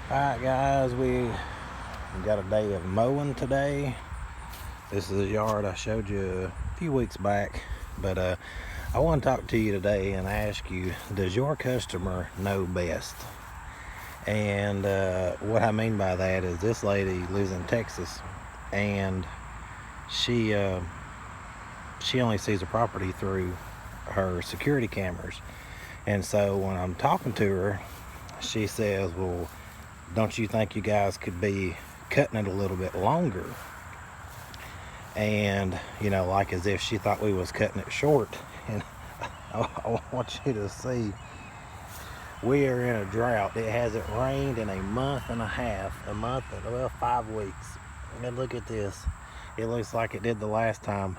Alright guys, we got a day of mowing today. This is the yard I showed you a few weeks back, but I want to talk to you today and ask you, does your customer know best? And what I mean by that is this lady lives in Texas, and she only sees the property through her security cameras. And so when I'm talking to her, she says, well, don't you think you guys could be cutting it a little bit longer? And like as if she thought we was cutting it short. And I want you to see, we are in a drought. It hasn't rained in a month and a half, 5 weeks. And look at this, it looks like it did the last time.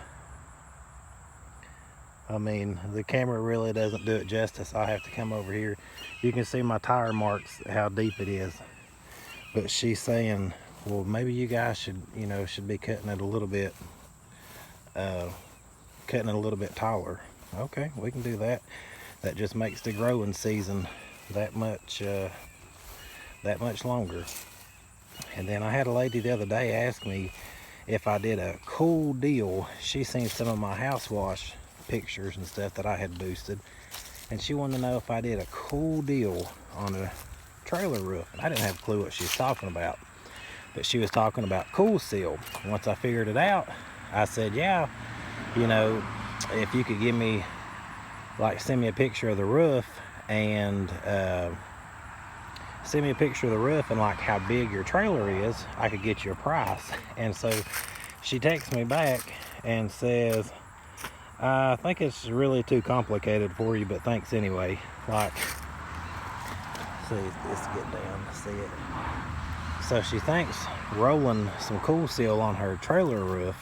I mean, the camera really doesn't do it justice. I have to come over here. You can see my tire marks, how deep it is. But she's saying, well, maybe you guys should be cutting it a little bit, taller. Okay, we can do that. That just makes the growing season that much longer. And then I had a lady the other day ask me if I did a cool deal. She seen some of my house wash pictures and stuff that I had boosted, and she wanted to know if I did a cool deal on a trailer roof. I didn't have a clue what she was talking about, but she was talking about Cool Seal. Once I figured it out, I said, yeah, if you could give me, send me a picture of the roof and how big your trailer is, I could get you a price. And so she texts me back and says, I think it's really too complicated for you, but thanks anyway. See, let's get down to see it. So she thinks rolling some Cool Seal on her trailer roof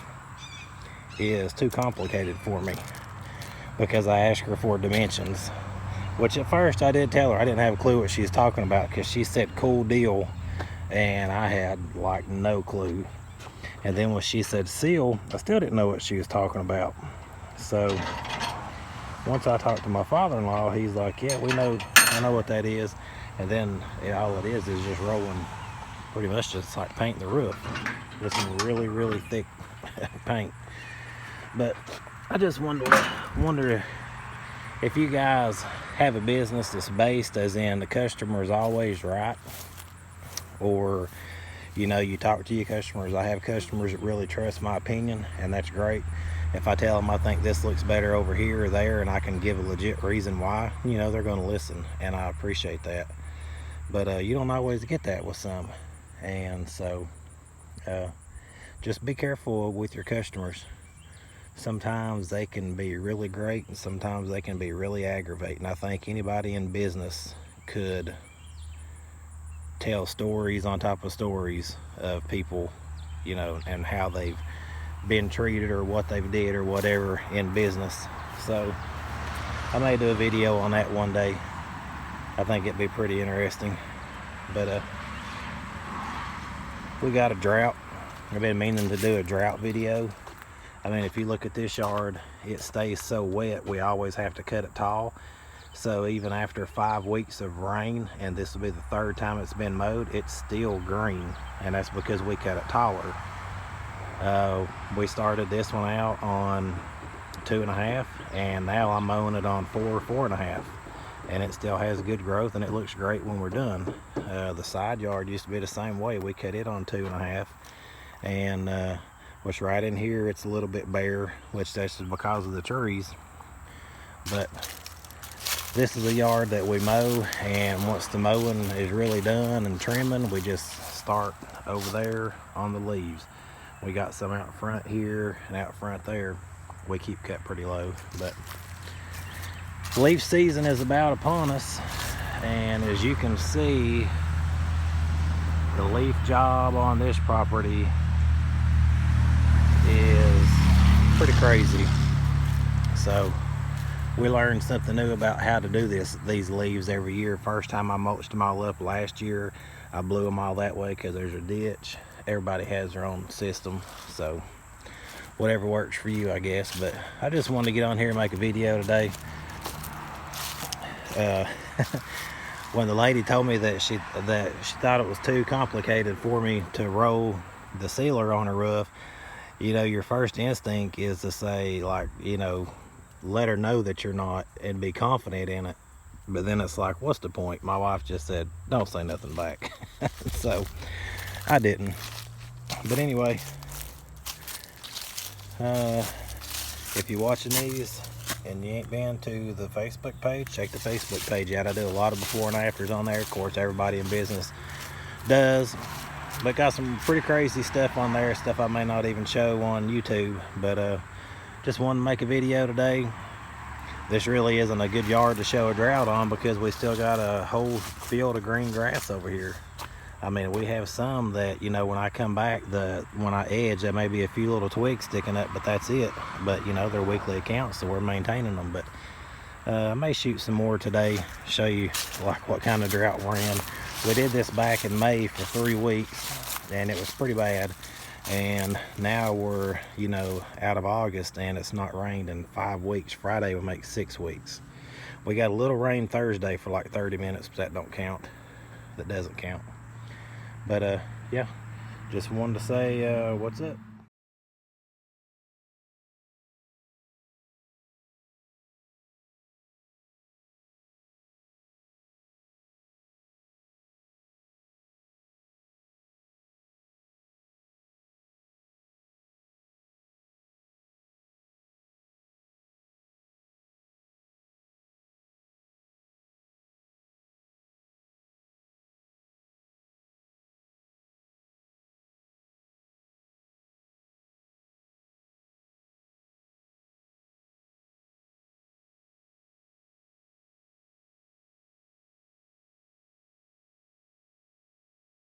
is too complicated for me, because I asked her for dimensions, which at first I did tell her I didn't have a clue what she was talking about, because she said cool deal and I had no clue. And then when she said seal, I still didn't know what she was talking about. So once I talked to my father-in-law, he's like, yeah, I know what that is. And then all it is just rolling, pretty much just like painting the roof with some really, really thick paint. But I just wonder if you guys have a business that's based as in the customer is always right, or you talk to your customers. I have customers that really trust my opinion, and that's great. If I tell them I think this looks better over here or there, and I can give a legit reason why, they're going to listen, and I appreciate that. But you don't always get that with some, and so just be careful with your customers. Sometimes they can be really great, and sometimes they can be really aggravating. I think anybody in business could tell stories on top of stories of people, and how they've been treated or what they've did or whatever in business. So I may do a video on that one day. I think it'd be pretty interesting. But we got a drought. I've been meaning to do a drought video. I mean, if you look at this yard, it stays so wet, we always have to cut it tall. So even after 5 weeks of rain, and this will be the 3rd time it's been mowed, it's still green, and that's because we cut it taller. We started this one out on 2.5, and now I'm mowing it on 4.5, and it still has good growth, and it looks great when we're done. The side yard used to be the same way. We cut it on 2.5, and what's right in here, it's a little bit bare, which that's just because of the trees. But this is a yard that we mow, and once the mowing is really done and trimming, we just start over there on the leaves. We got some out front here and out front there. We keep cut pretty low, but leaf season is about upon us, and as you can see, the leaf job on this property is pretty crazy. So we learned something new about how to do these leaves every year. First time I mulched them all up last year, I blew them all that way because there's a ditch. Everybody has their own system, so whatever works for you, I guess. But I just wanted to get on here and make a video today. when the lady told me that she thought it was too complicated for me to roll the sealer on a roof, you know, your first instinct is to say, like, you know, let her know that you're not and be confident in it. But then it's like, what's the point? My wife just said, don't say nothing back. So I didn't. But anyway, if you're watching these and you ain't been to the Facebook page, check the Facebook page out. I do a lot of before and afters on there. Of course, everybody in business does, but got some pretty crazy stuff on there, stuff I may not even show on YouTube. But just wanted to make a video today. This really isn't a good yard to show a drought on because we still got a whole field of green grass over here. I mean, we have some that, you know, when I come back, when I edge, there may be a few little twigs sticking up, but that's it. But, you know, they're weekly accounts, so we're maintaining them. But I may shoot some more today, show you like what kind of drought we're in. We did this back in May for 3 weeks, and it was pretty bad. And now we're, you know, out of August, and it's not rained in 5 weeks. Friday will make 6 weeks. We got a little rain Thursday for like 30 minutes, but that don't count. That doesn't count. But yeah, just wanted to say what's up.